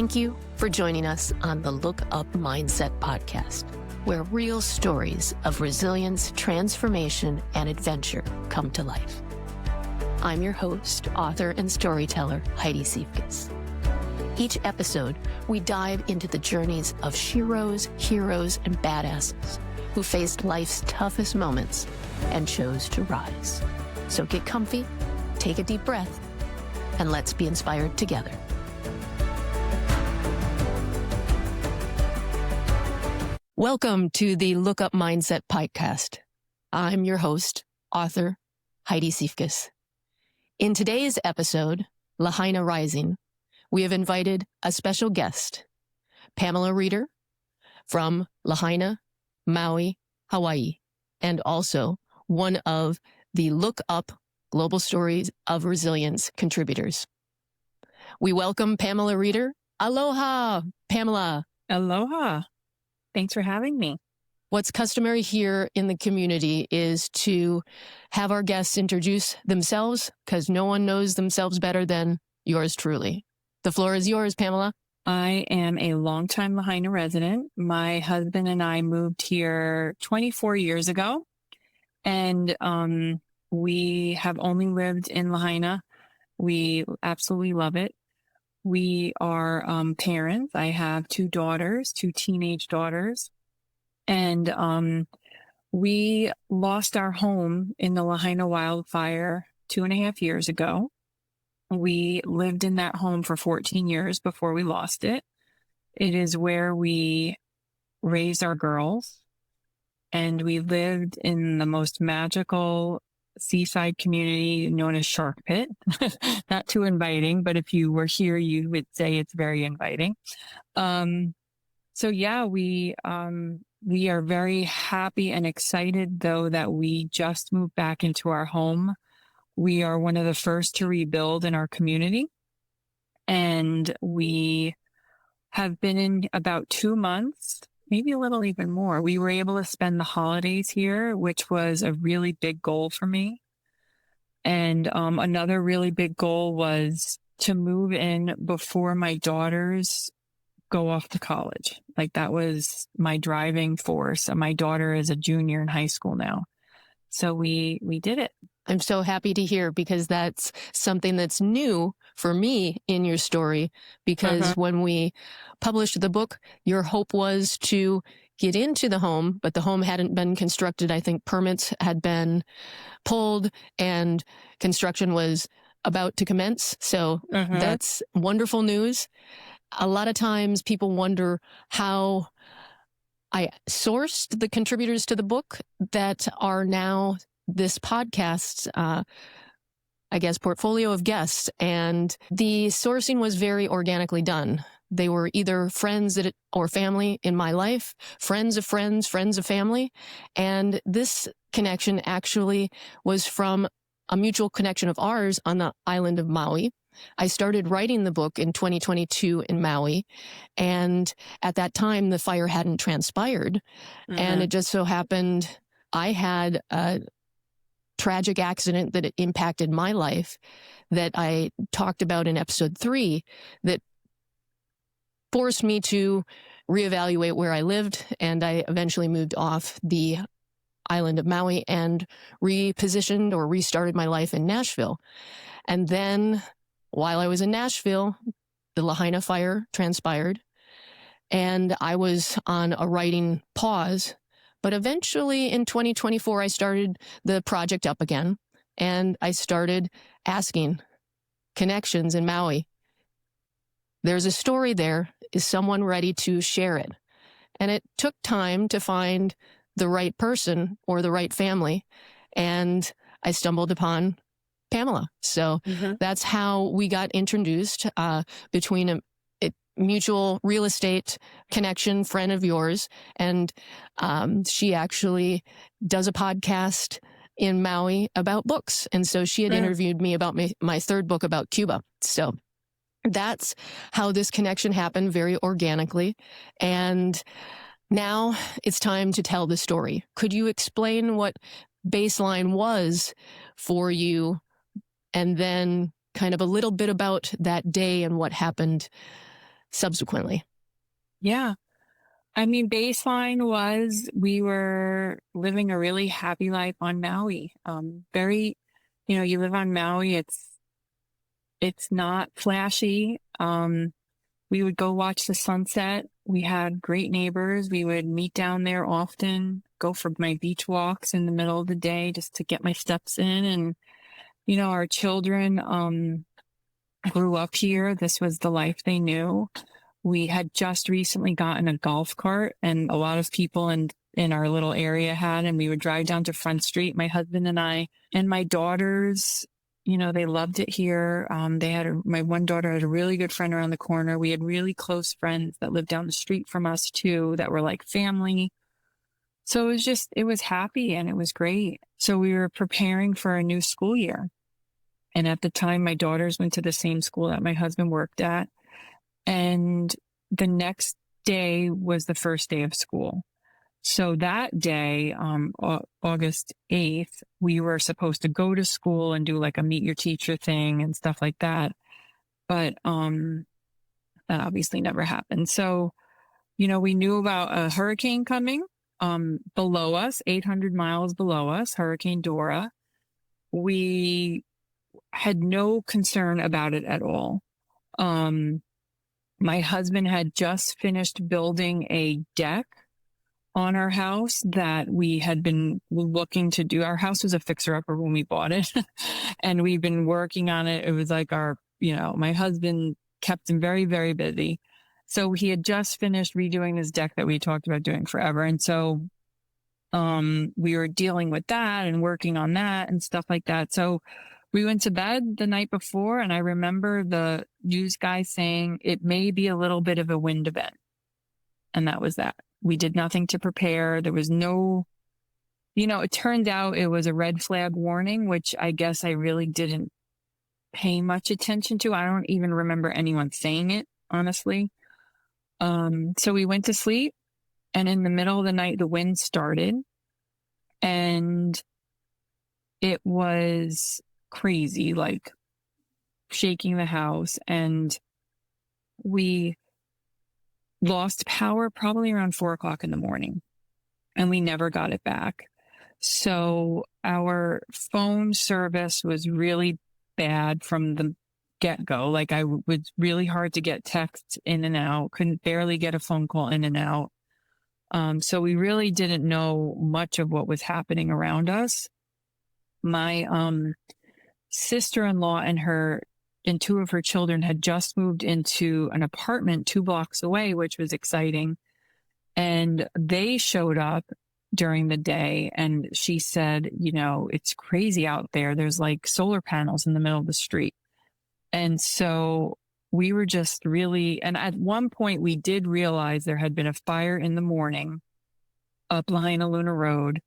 Thank you for joining us on the Look Up Mindset podcast, where real stories of resilience, transformation, and adventure come to life. I'm your host, author, and storyteller, Heidi Siefkas. Each episode, we dive into the journeys of sheroes, heroes, and badasses who faced life's toughest moments and chose to rise. So get comfy, take a deep breath, and let's be inspired together. Welcome to the Look Up Mindset podcast. I'm your host, author, Heidi Siefkas. In today's episode, Lahaina Rising, we have invited a special guest, Pamela Reader from Lahaina, Maui, Hawaii, and also one of the Look Up Global Stories of Resilience contributors. We welcome Pamela Reader. Aloha, Pamela. Aloha. Thanks for having me. What's customary here in the community is to have our guests introduce themselves because no one knows themselves better than yours truly. The floor is yours, Pamela. I am a longtime Lahaina resident. My husband and I moved here 24 years ago, and we have only lived in Lahaina. We absolutely love it. We are parents. I have two daughters, two teenage daughters. And we lost our home in the Lahaina wildfire 2.5 years ago. We lived in that home for 14 years before we lost it. It is where we raised our girls. And we lived in the most magical seaside community known as Shark Pit. Not too inviting, but if you were here, you would say it's very inviting. So yeah, we are very happy and excited though that we just moved back into our home. We are one of the first to rebuild in our community, and we have been in about 2 months, maybe a little even more. We were able to spend the holidays here, which was a really big goal for me. And another really big goal was to move in before my daughters go off to college. Like that was my driving force. And my daughter is a junior in high school now. So we did it. I'm so happy to hear because that's something that's new for me in your story. Because when we published the book, your hope was to get into the home, but the home hadn't been constructed. I think permits had been pulled and construction was about to commence. So that's wonderful news. A lot of times people wonder how I sourced the contributors to the book that are now this podcast's, portfolio of guests. And the sourcing was very organically done. They were either friends or family in my life, friends of friends, friends of family. And this connection actually was from a mutual connection of ours on the island of Maui. I started writing the book in 2022 in Maui. And at that time, the fire hadn't transpired. And it just so happened I had a tragic accident that impacted my life that I talked about in episode 3 that forced me to reevaluate where I lived. And I eventually moved off the island of Maui and repositioned or restarted my life in Nashville. And then while I was in Nashville, the Lahaina fire transpired and I was on a writing pause. But eventually in 2024, I started the project up again and I started asking connections in Maui. There's a story there. Is someone ready to share it? And it took time to find the right person or the right family. And I stumbled upon Pamela. So that's how we got introduced between a mutual real estate connection friend of yours. And she actually does a podcast in Maui about books. And so she had interviewed me about my third book about Cuba. So that's how this connection happened very organically. And now it's time to tell the story. Could you explain what baseline was for you and then kind of a little bit about that day and what happened subsequently? Yeah. I mean, baseline was we were living a really happy life on Maui. Very, you live on Maui. It's not flashy. We would go watch the sunset. We had great neighbors. We would meet down there often, go for my beach walks in the middle of the day just to get my steps in. And, our children, grew up here. This was the life they knew. We had just recently gotten a golf cart, and a lot of people in our little area had, and we would drive down to Front Street, my husband and I, and my daughters, they loved it here. My one daughter had a really good friend around the corner. We had really close friends that lived down the street from us too, that were like family. So it was happy and it was great. So we were preparing for a new school year. And at the time, my daughters went to the same school that my husband worked at. And the next day was the first day of school. So that day, August 8th, we were supposed to go to school and do like a meet your teacher thing and stuff like that. But that obviously never happened. So, we knew about a hurricane coming below us, 800 miles below us, Hurricane Dora. We had no concern about it at all. My husband had just finished building a deck on our house that we had been looking to do. Our house was a fixer-upper when we bought it, and we've been working on it. It was like my husband kept him very, very busy. So he had just finished redoing this deck that we talked about doing forever. And so we were dealing with that and working on that and stuff like that. So we went to bed the night before, and I remember the news guy saying it may be a little bit of a wind event. And that was that. We did nothing to prepare. There was no, it turned out it was a red flag warning, which I guess I really didn't pay much attention to. I don't even remember anyone saying it, honestly. So we went to sleep, and in the middle of the night, the wind started, and it was crazy, like shaking the house, and we lost power probably around 4:00 in the morning, and we never got it back. So our phone service was really bad from the get-go. Like was really hard to get texts in and out, couldn't barely get a phone call in and out. So we really didn't know much of what was happening around us. My sister-in-law and two of her children had just moved into an apartment 2 blocks away, which was exciting. And they showed up during the day, and she said, it's crazy out there. There's like solar panels in the middle of the street. And so we were just really, and at one point we did realize there had been a fire in the morning up Lahaina Luna Road,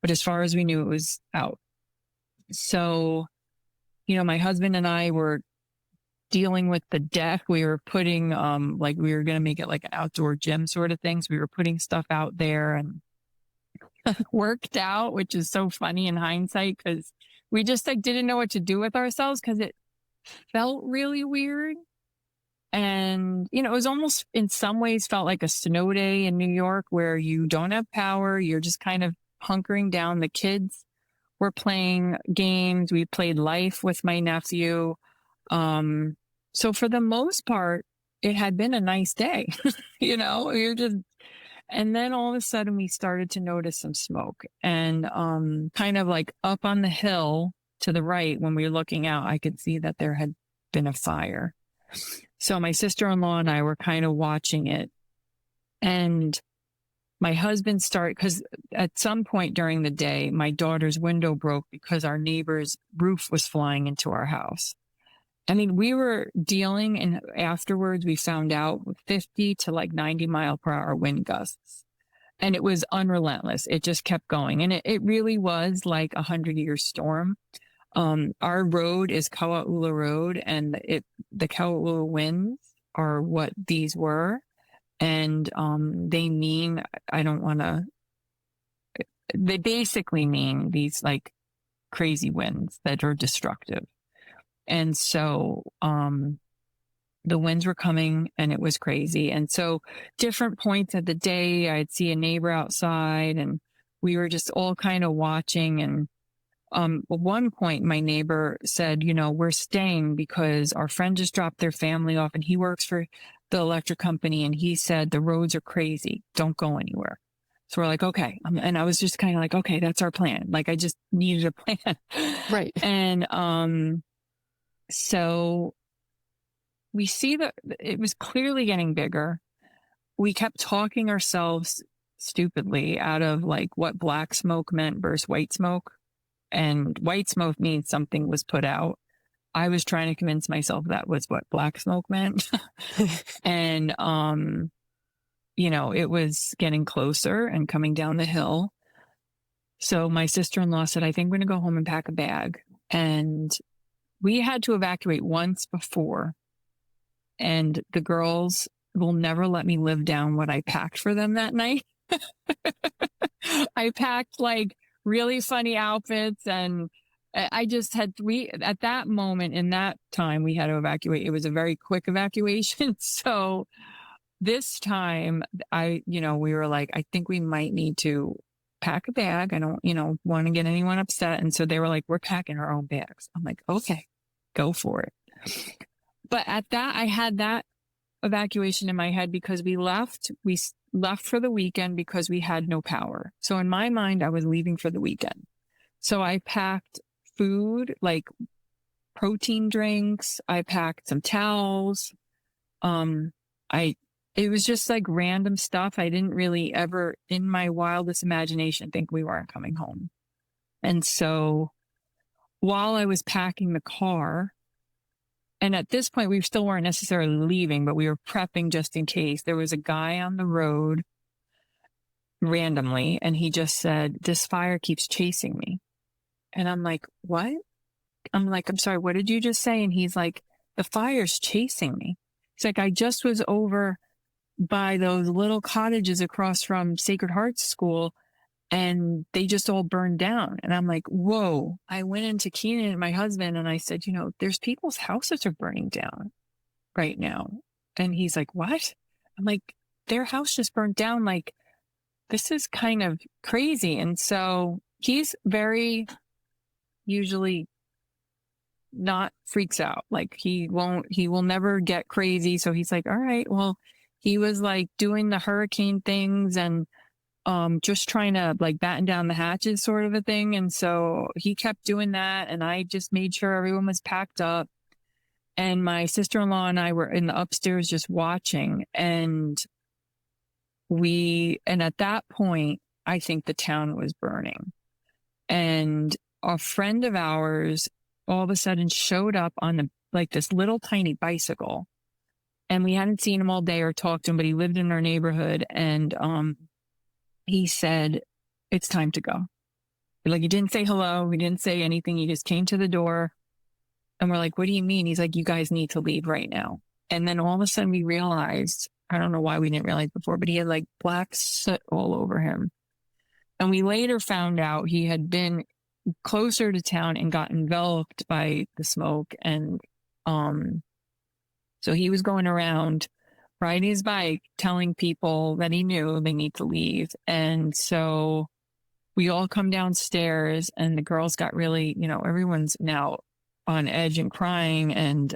but as far as we knew, it was out. So, my husband and I were dealing with the deck. We were putting, we were going to make it like an outdoor gym sort of thing. So we were putting stuff out there, and worked out, which is so funny in hindsight, because we just didn't know what to do with ourselves, because it felt really weird. And, it was almost in some ways felt like a snow day in New York, where you don't have power. You're just kind of hunkering down. The kids were playing games. We played Life with my nephew. So for the most part, it had been a nice day. And then all of a sudden we started to notice some smoke, and kind of like up on the hill to the right, when we were looking out, I could see that there had been a fire. So my sister-in-law and I were kind of watching it, and my husband because at some point during the day, my daughter's window broke because our neighbor's roof was flying into our house. I mean, we were dealing, and afterwards we found out 50 to 90 mile per hour wind gusts, and it was unrelentless. It just kept going. And it really was like 100-year storm. Our road is Kauaula Road, and the Kauaula winds are what these were. And, they mean, they basically mean these crazy winds that are destructive. And so, the winds were coming and it was crazy. And so different points of the day, I'd see a neighbor outside and we were just all kind of watching. And at one point, my neighbor said, we're staying because our friend just dropped their family off and he works for the electric company. And he said, the roads are crazy. Don't go anywhere. So we're like, okay. And I was just kind of like, okay, that's our plan. Like I just needed a plan. Right. And so we see that it was clearly getting bigger. We kept talking ourselves stupidly out of like what black smoke meant versus white smoke. And white smoke means something was put out. I was trying to convince myself that was what black smoke meant. And, it was getting closer and coming down the hill. So my sister-in-law said, I think we're going to go home and pack a bag. And we had to evacuate once before. And the girls will never let me live down what I packed for them that night. I packed like really funny outfits, and I just had at that moment in that time we had to evacuate. It was a very quick evacuation. So this time we were like, I think we might need to pack a bag. I don't, want to get anyone upset. And so they were like, we're packing our own bags. I'm like, okay, go for it. But at that, I had that evacuation in my head because we left for the weekend because we had no power. So in my mind, I was leaving for the weekend. So I packed food, like protein drinks. I packed some towels. It was just like random stuff. I didn't really ever, in my wildest imagination, think we weren't coming home. And so while I was packing the car, and at this point, we still weren't necessarily leaving, but we were prepping just in case. There was a guy on the road randomly, and he just said, this fire keeps chasing me. And I'm like, what? I'm like, I'm sorry, what did you just say? And he's like, the fire's chasing me. It's like, I just was over by those little cottages across from Sacred Hearts School, and they just all burned down. And I'm like, whoa. I went into Keenan and my husband and I said, there's people's houses are burning down right now. And he's like, what? I'm like, their house just burned down. Like, this is kind of crazy. And so he's very usually not freaks out. Like he will never get crazy. So he's like, all right, well, he was like doing the hurricane things and just trying to like batten down the hatches sort of a thing. And so he kept doing that. And I just made sure everyone was packed up. And my sister-in-law and I were in the upstairs just watching. And at that point, I think the town was burning. And a friend of ours all of a sudden showed up on this little tiny bicycle. And we hadn't seen him all day or talked to him, but he lived in our neighborhood. And, he said, it's time to go. Like, he didn't say hello. He didn't say anything. He just came to the door and we're like, what do you mean? He's like, you guys need to leave right now. And then all of a sudden we realized, I don't know why we didn't realize before, but he had like black soot all over him. And we later found out he had been closer to town and got enveloped by the smoke. And, so he was going around riding his bike, telling people that he knew they need to leave. And so we all come downstairs and the girls got really, everyone's now on edge and crying. And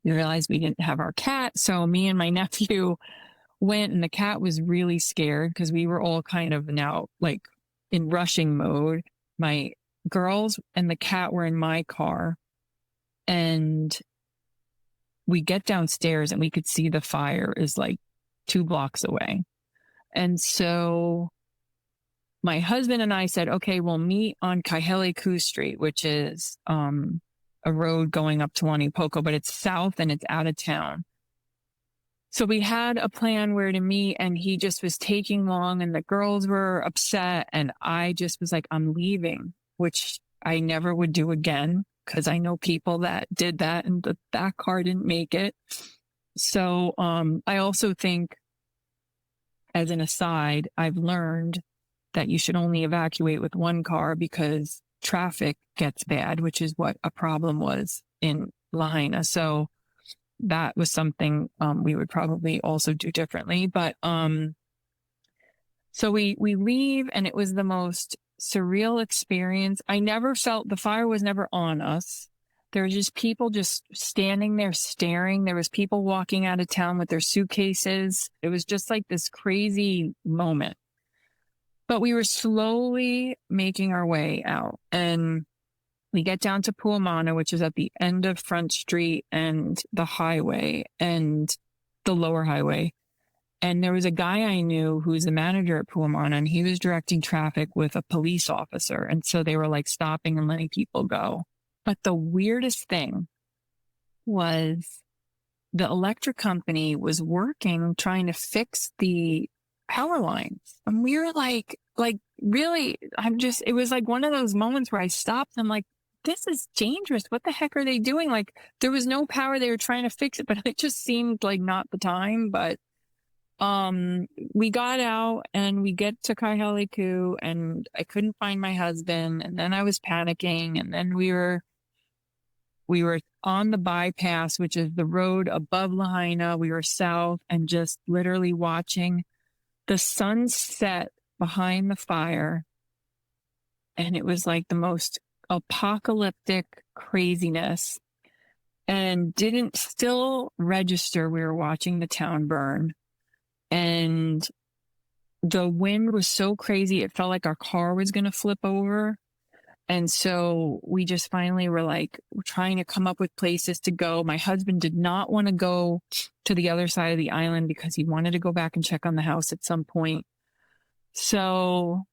we realized we didn't have our cat. So me and my nephew went, and the cat was really scared because we were all kind of now like in rushing mode. My girls and the cat were in my car, and we get downstairs and we could see the fire is like 2 blocks away. And so my husband and I said, okay, we'll meet on Kahele Street, which is a road going up to Wanipoko, but it's south and it's out of town. So we had a plan where to meet, and he just was taking long, and the girls were upset. And I just was like, I'm leaving, which I never would do again, because I know people that did that and that car didn't make it. So I also think, as an aside, I've learned that you should only evacuate with one car because traffic gets bad, which is what a problem was in Lahaina. So that was something we would probably also do differently. But so we leave, and it was the most surreal experience. I never felt, the fire was never on us. There was just people just standing there staring. There was people walking out of town with their suitcases. It was just like this crazy moment. But we were slowly making our way out, and we get down to Puamana, which is at the end of Front Street and the highway and the lower highway. And there was a guy I knew who's the manager at Puamana, and he was directing traffic with a police officer. And so they were like stopping and letting people go. But the weirdest thing was the electric company was working, trying to fix the power lines. And we were like really, it was like one of those moments where I stopped. I'm like, this is dangerous. What the heck are they doing? Like, there was no power. They were trying to fix it, but it just seemed like not the time. But we got out and we get to Kaihauleku, and I couldn't find my husband. And then I was panicking. And then we were on the bypass, which is the road above Lahaina. We were south, and just literally watching the sun set behind the fire. And it was like the most apocalyptic craziness, and didn't still register. We were watching the town burn, and the wind was so crazy. It felt like our car was going to flip over. And so we just finally were like trying to come up with places to go. My husband did not want to go to the other side of the island because he wanted to go back and check on the house at some point. So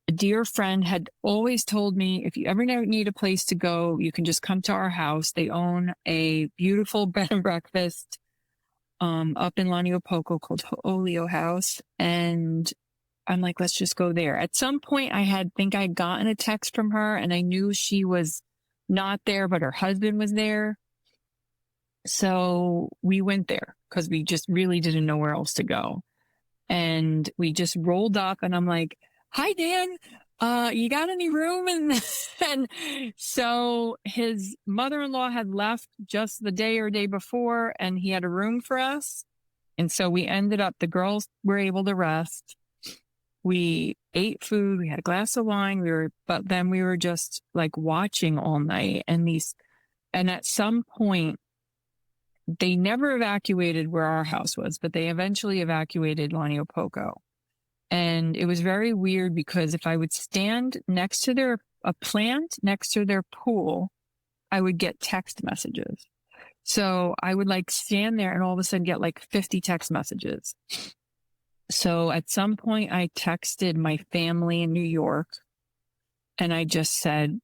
a dear friend had always told me, if you ever need a place to go, you can just come to our house. They own a beautiful bed and breakfast up in Laniopoko called Ho'olio House. And I'm like, let's just go there. At some point, I'd gotten a text from her, and I knew she was not there, but her husband was there. So we went there because we just really didn't know where else to go. And we just rolled up, and I'm like, hi, Dan, you got any room? And so his mother-in-law had left just the day or day before, and he had a room for us. And so we ended up, the girls were able to rest. We ate food, we had a glass of wine, but then we were just like watching all night. And at some point, they never evacuated where our house was, but they eventually evacuated Laniopoko. And it was very weird because if I would stand next to a plant next to their pool, I would get text messages. So I would like stand there and all of a sudden get like 50 text messages. So at some point I texted my family in New York, and I just said,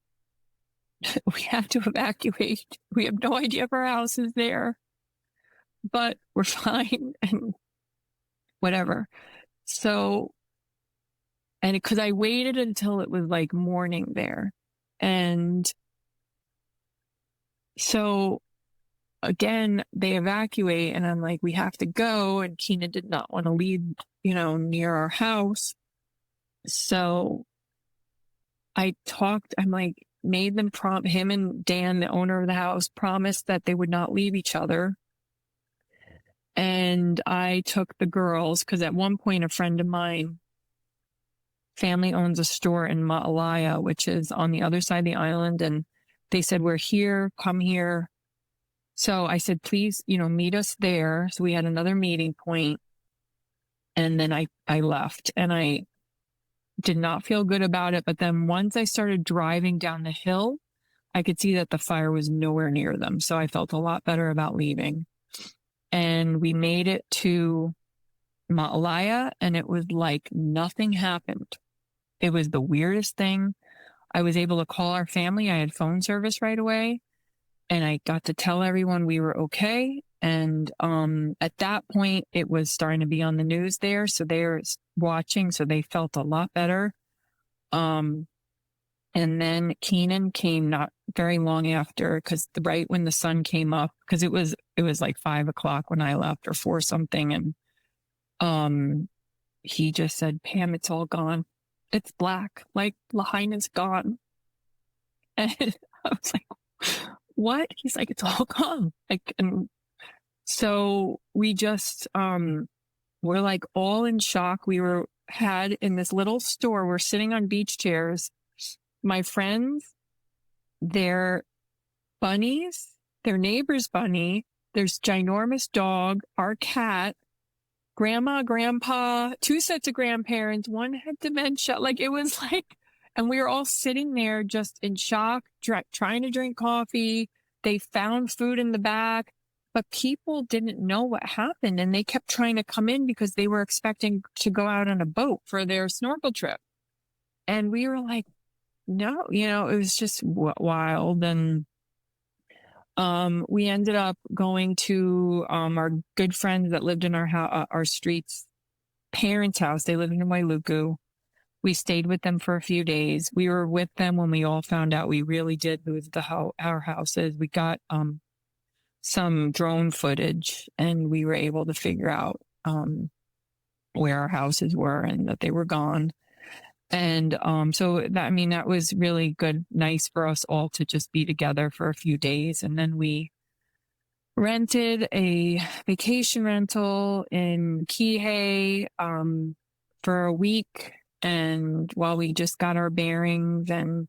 we have to evacuate. We have no idea if our house is there, but we're fine and whatever. So, and because I waited until it was like morning there. And so again, they evacuate, and I'm like, we have to go. And Keena did not want to leave, near our house. So I'm like, made them him and Dan, the owner of the house, promised that they would not leave each other. And I took the girls, because at one point a friend of mine, family owns a store in Ma'alaya, which is on the other side of the island. And they said, we're here, come here. So I said, please, meet us there. So we had another meeting point. And then I left, and I did not feel good about it. But then once I started driving down the hill, I could see that the fire was nowhere near them. So I felt a lot better about leaving. And we made it to Ma'alaya, and it was like nothing happened. It was the weirdest thing. I was able to call our family. I had phone service right away, and I got to tell everyone we were okay. And at that point, it was starting to be on the news there. So they were watching, so they felt a lot better. And then Keenan came not very long after, because right when the sun came up, because it was like 5 o'clock when I left, or 4 something. And he just said, Pam, it's all gone. It's black. Like Lahaina's gone. And I was like, what? He's like, it's all gone. And So we just, we're like all in shock. Had in this little store, we're sitting on beach chairs. My friends, their bunnies, their neighbor's bunny, there's ginormous dog, our cat, grandma, grandpa, 2 sets of grandparents, one had dementia. Like it was like, and we were all sitting there just in shock, trying to drink coffee. They found food in the back, but people didn't know what happened. And they kept trying to come in because they were expecting to go out on a boat for their snorkel trip. And we were like, no, it was just wild. And we ended up going to our good friends that lived in our street's parents' house. They lived in Wailuku. We stayed with them for a few days. We were with them when we all found out we really did lose our houses. We got some drone footage, and we were able to figure out where our houses were and that they were gone. And so that was really good, nice for us all to just be together for a few days. And then we rented a vacation rental in Kihei for a week. And while we just got our bearings, and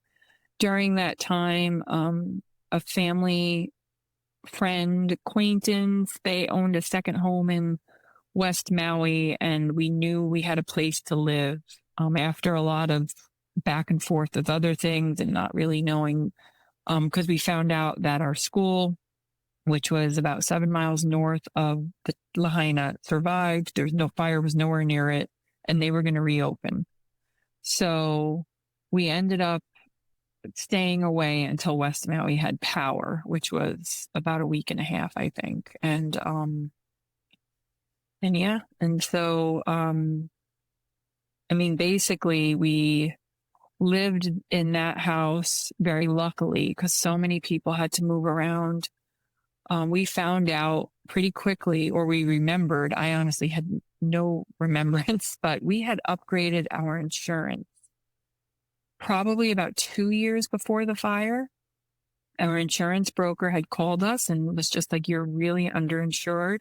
during that time, a family friend, acquaintance, they owned a second home in West Maui, and we knew we had a place to live after a lot of back and forth with other things and not really knowing, because we found out that our school, which was about 7 miles north of the Lahaina, survived. Fire was nowhere near it, and they were going to reopen. So we ended up staying away until West Maui had power, which was about a week and a half, I think. And so basically we lived in that house very luckily because so many people had to move around. We found out pretty quickly, or we remembered, I honestly had no remembrance, but we had upgraded our insurance probably about 2 years before the fire. Our insurance broker had called us and was just like, you're really underinsured.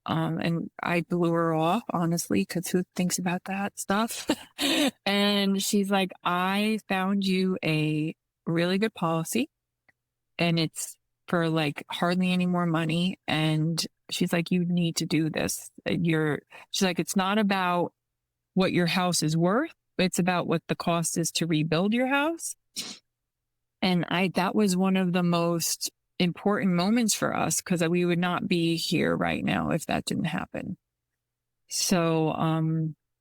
And I blew her off, honestly, because who thinks about that stuff? And she's like, I found you a really good policy, and it's for like hardly any more money. And she's like, you need to do this. She's like, it's not about what your house is worth. It's about what the cost is to rebuild your house. And that was one of the most important moments for us, because we would not be here right now if that didn't happen. So,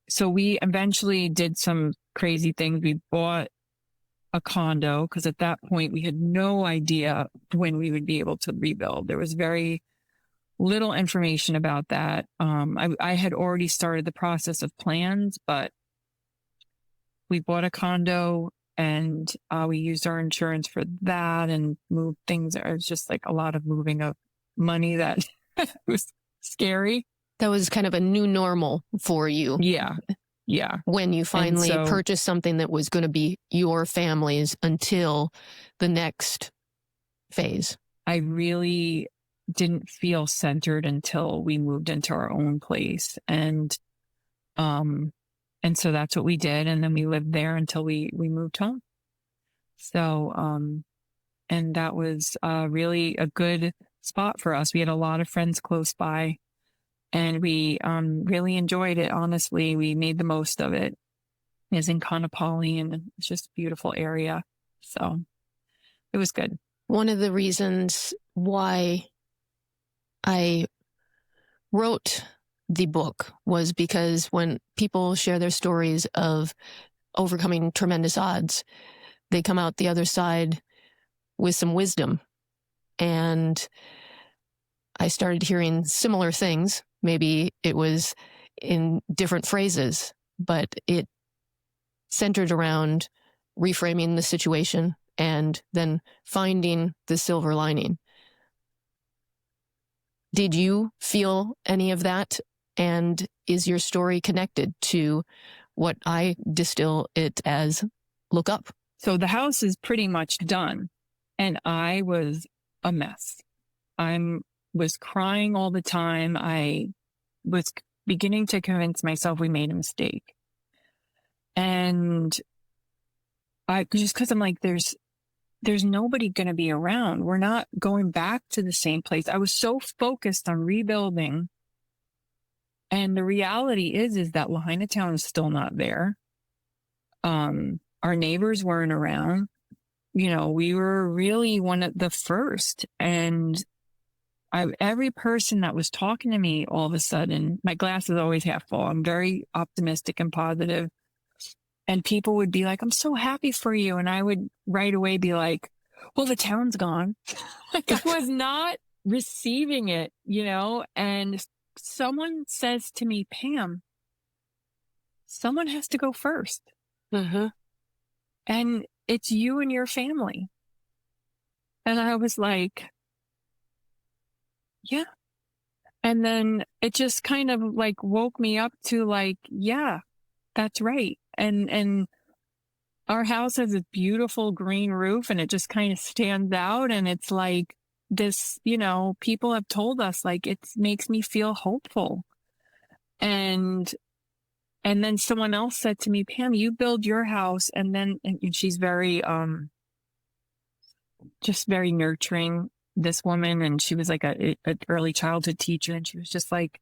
so we eventually did some crazy things. We bought a condo because at that point we had no idea when we would be able to rebuild. There was very little information about that. I had already started the process of plans, but we bought a condo, and we used our insurance for that and moved things. It was just like a lot of moving of money that was scary. That was kind of a new normal for you. Yeah. Yeah. When you finally purchased something that was going to be your family's until the next phase. I really didn't feel centered until we moved into our own place. And so that's what we did. And then we lived there until we moved home. So, and that was really a good spot for us. We had a lot of friends close by, and we really enjoyed it. Honestly, we made the most of it. It's in Kanapali, and it's just a beautiful area. So it was good. One of the reasons why I wrote the book was because when people share their stories of overcoming tremendous odds, they come out the other side with some wisdom. And I started hearing similar things. Maybe it was in different phrases, but it centered around reframing the situation and then finding the silver lining. Did you feel any of that? And is your story connected to what I distill it as look up? So the house is pretty much done, and I was a mess. I'm was crying all the time. I was beginning to convince myself we made a mistake. And just because I'm like, there's nobody going to be around. We're not going back to the same place. I was so focused on rebuilding. And the reality is that Lahaina town is still not there. Our neighbors weren't around. We were really one of the first. And every person that was talking to me, all of a sudden, my glass is always half full. I'm very optimistic and positive. And people would be like, I'm so happy for you. And I would right away be like, well, the town's gone. Like, I was not receiving it, and someone says to me, Pam, someone has to go first. Mm-hmm. And it's you and your family. And I was like, yeah. And then it just kind of like woke me up to like, yeah, that's right. And our house has a beautiful green roof and it just kind of stands out. And it's like this, people have told us like, it makes me feel hopeful. And then someone else said to me, Pam, you build your house. And she's very, just very nurturing, this woman. And she was like a early childhood teacher. And she was just like,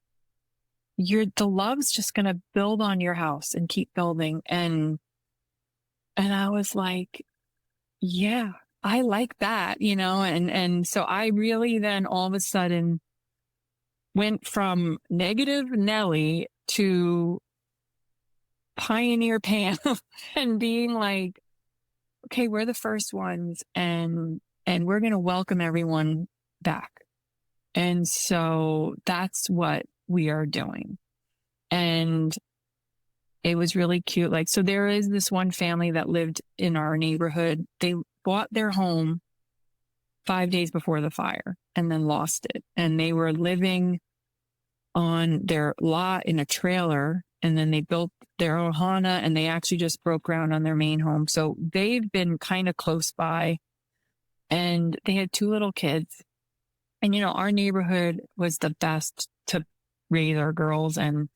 the love's just going to build on your house and keep building. And I was like, yeah, I like that, and so I really then all of a sudden went from negative Nelly to pioneer Pam and being like, okay, we're the first ones and we're going to welcome everyone back. And so that's what we are doing. And it was really cute. Like, so there is this one family that lived in our neighborhood. They bought their home 5 days before the fire and then lost it. And they were living on their lot in a trailer. And then they built their own hana and they actually just broke ground on their main home. So they've been kind of close by and they had 2 little kids. And, our neighborhood was the best to raise our girls. And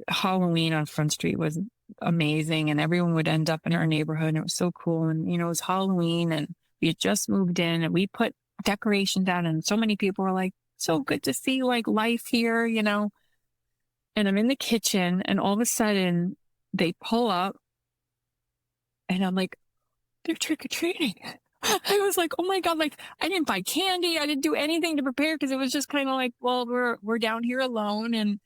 Halloween on Front Street was amazing and everyone would end up in our neighborhood and it was so cool. And, it was Halloween and we had just moved in and we put decorations out and so many people were like, so good to see like life here, And I'm in the kitchen and all of a sudden they pull up and I'm like, they're trick-or-treating. I was like, oh my God, like I didn't buy candy. I didn't do anything to prepare because it was just kind of like, well, we're down here alone. And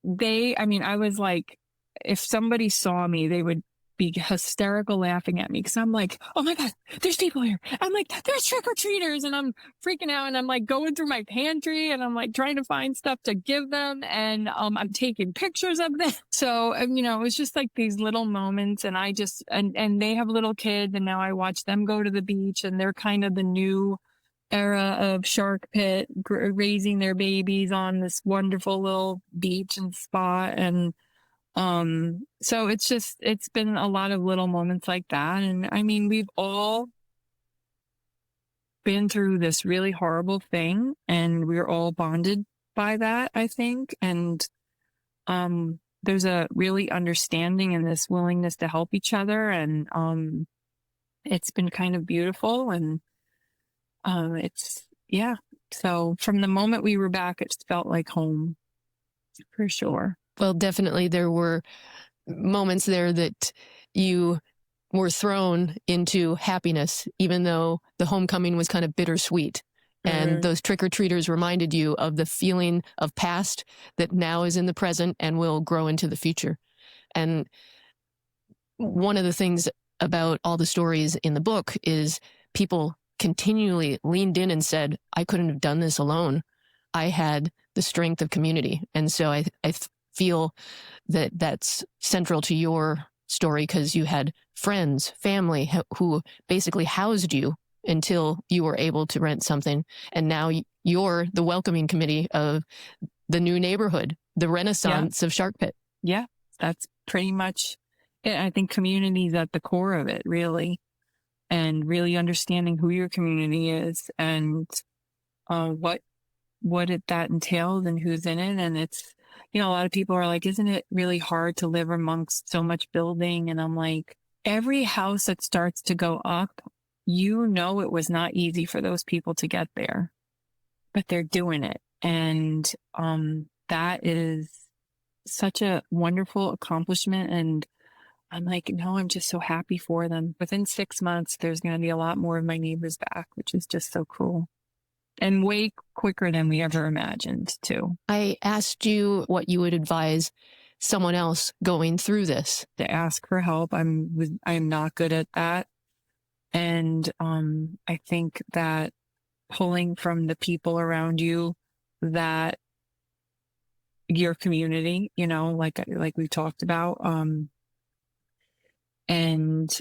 I was like, if somebody saw me, they would be hysterical laughing at me because I'm like, oh my God, there's people here. I'm like, there's trick-or-treaters and I'm freaking out and I'm like going through my pantry and I'm like trying to find stuff to give them and I'm taking pictures of them. So, it was just like these little moments and I just, and they have little kids and now I watch them go to the beach and they're kind of the new era of Shark Pit, raising their babies on this wonderful little beach and spot. And so it's been a lot of little moments like that. And we've all been through this really horrible thing and we're all bonded by that, I think. And there's a really understanding and this willingness to help each other. And it's been kind of beautiful and so from the moment we were back, it felt like home for sure. Well, definitely there were moments there that you were thrown into happiness, even though the homecoming was kind of bittersweet. And those trick-or-treaters reminded you of the feeling of past that now is in the present and will grow into the future. And one of the things about all the stories in the book is people continually leaned in and said, I couldn't have done this alone. I had the strength of community. And so I feel that that's central to your story because you had friends, family who basically housed you until you were able to rent something. And now you're the welcoming committee of the new neighborhood, the renaissance of Shark Pit. Yeah, that's pretty much it. I think community is at the core of it, really. and really understanding who your community is and what that entails and who's in it. And it's, a lot of people are like, isn't it really hard to live amongst so much building? And I'm like, every house that starts to go up, it was not easy for those people to get there, but they're doing it. And that is such a wonderful accomplishment. And I'm like, no, I'm just so happy for them. Within 6 months, there's going to be a lot more of my neighbors back, which is just so cool. And way quicker than we ever imagined, too. I asked you what you would advise someone else going through this. To ask for help. I'm not good at that. And I think that pulling from the people around you, that your community, like we talked about, and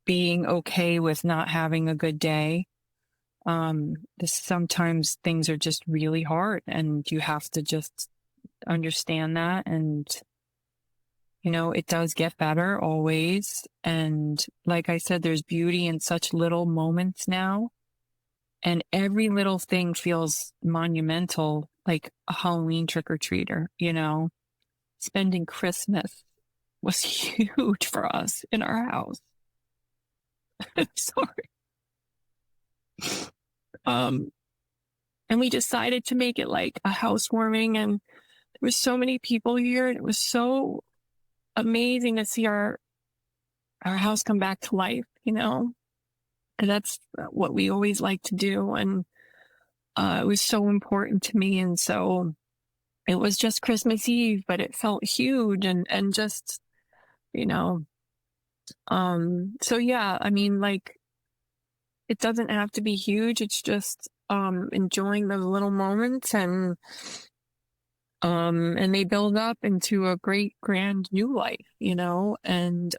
being okay with not having a good day. Sometimes things are just really hard, and you have to just understand that. And, it does get better always. And like I said, there's beauty in such little moments now. And every little thing feels monumental, like a Halloween trick-or-treater, Spending Christmas was huge for us in our house. I'm sorry. And we decided to make it like a housewarming, and there were so many people here, and it was so amazing to see our house come back to life, and that's what we always like to do. And it was so important to me. And so it was just Christmas Eve, but it felt huge and just, so yeah, I mean, like, it doesn't have to be huge. It's just enjoying those little moments, and they build up into a great, grand new life, and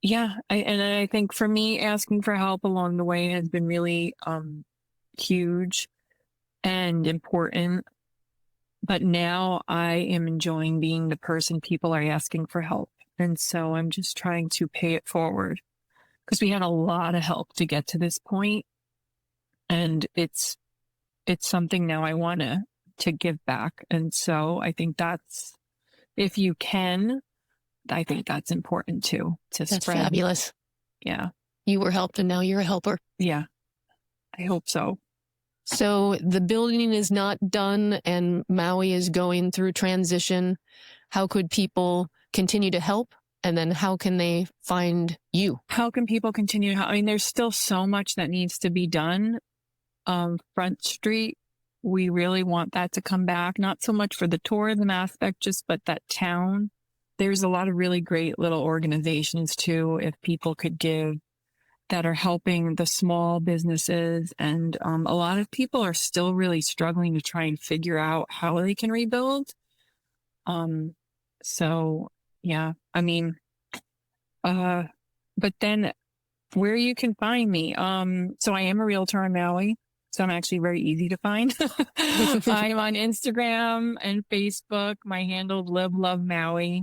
yeah, I think for me, asking for help along the way has been really huge and important. But now I am enjoying being the person people are asking for help. And so I'm just trying to pay it forward, because we had a lot of help to get to this point. And it's something now I want to give back. And so I think that's, if you can, I think that's important too, to That's spread. fabulous. Yeah. You were helped and now you're a helper. Yeah. I hope so. So the building is not done and Maui is going through transition. How could people continue to help? And then how can they find you? How can people continue to help? I mean, there's still so much that needs to be done. Front Street, we really want that to come back. Not so much for the tourism aspect, but that town. There's a lot of really great little organizations too, if people could give, that are helping the small businesses. And a lot of people are still really struggling to try and figure out how they can rebuild. So yeah, I mean, but then where you can find me. So I am a realtor in Maui, so I'm actually very easy to find. I'm on Instagram and Facebook. My handle, Live Love Maui,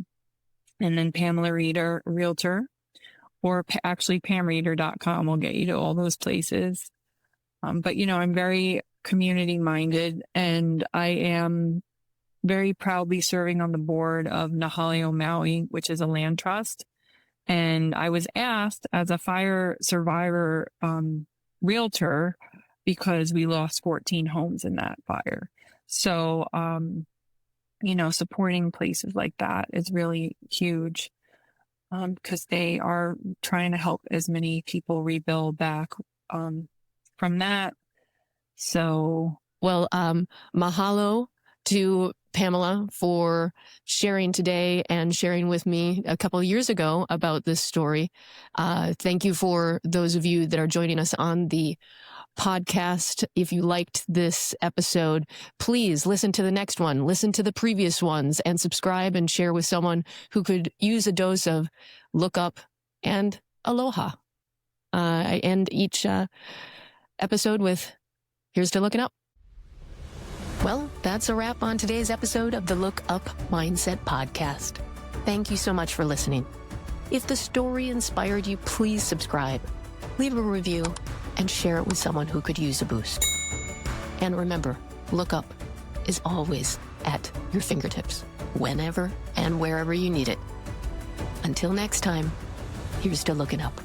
and then Pamela Reader, realtor, or actually pamreader.com will get you to all those places. But I'm very community minded, and I am very proudly serving on the board of Nahale Maui, which is a land trust. And I was asked as a fire survivor realtor, because we lost 14 homes in that fire. So, supporting places like that is really huge, because they are trying to help as many people rebuild back from that. So, well, mahalo to Pamela for sharing today and sharing with me a couple of years ago about this story. Thank you for those of you that are joining us on the podcast. If you liked this episode, please listen to the next one, listen to the previous ones, and subscribe and share with someone who could use a dose of look up and aloha. I end each episode with, here's to looking up. Well, that's a wrap on today's episode of the Look Up Mindset Podcast. Thank you so much for listening. If the story inspired you, please subscribe, leave a review, and share it with someone who could use a boost. And remember, look up is always at your fingertips, whenever and wherever you need it. Until next time, here's to looking up.